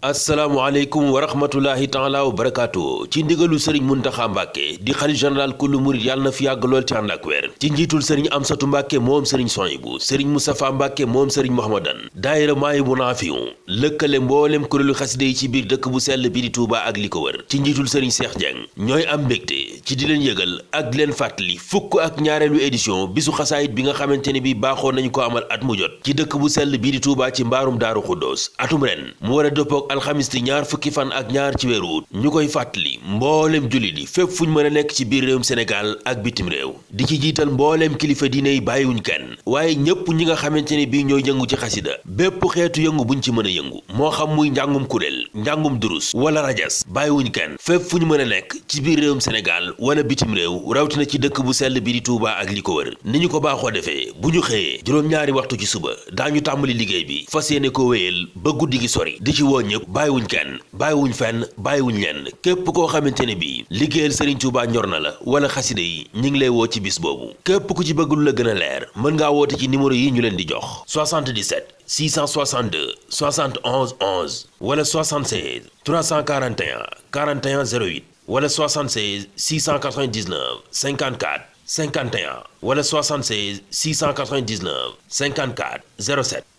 asalaamaaleykum wa rahmatulahi taala wa barakaatu ci ndigalu sëriñ Muntaxa Mbàkke di xalif général kullu murit yàlla na fi yàgg lool ci ànd ak wér ci njiitul sëriñ Amsatu Mbàkke moom sëriñ Soyibu sëriñ Moustapha Mbàkke moom sëriñ Mahamadan daayira Maahibu Naafiu lëkkale mboolem kuréelu xasida yi ci biir dëkk bu sell bi di Touba ak li ko wër ci njiitul sëriñ Seex Jeng ñooy am mbégte ci di leen yëgal ak di leen fàttali fukk ak ñaareelu édition bisu xasaayit bi nga xamante ne bi baaxoo nañu ko amal at mu jot ci dëkk bu sell bi di Touba ci mbaarum Daaru Xuddoos atum ren mu war a dëppook alxamis di ñaar fukki fan ak ñaar ci weeru ut ñu koy fàttali mbooleem jullit yi fépp fu ñu mën a nekk ci biir réewum Sénégal ak bitim réew di ci jiital mbooleem kilifa diine yi bàyyiwuñ kenn waaye ñépp ñi nga xamante ne bii ñooy yëngu ci xasida bépp xeetu yëngu buñ ci mën a yëngu moo xam muy njàngum kuréel njàngum durus wala rajas bàyyiwuñ kenn fépp fu ñu mën a nekk ci biir réewum Sénégal wala bitim réew rawatina ci dëkk bu sell bi di Touba ak li ko wër ni ñu ko baaxoo defee bu ñu xëyee juróom-ñaari waxtu ci suba daañu tàmbali liggéey bi fas yéene ko wéyal ba guddi gi sori di ci woo ñëpp bàyyiwuñ kenn bàyyiwuñ fenn bàyyiwuñ leen képp koo xamante ne bii liggéeyal Serigne Touba ñor na la wala xaside yi ñu ngi lay woo ci bis boobu képp ku ci bëgg lu la gën a leer mën ngaa woote ci numéro yi ñu leen di jox 77 662 71 11 wala 76 341 41 08 wala 76 699 54 51 wala 76 699 54 07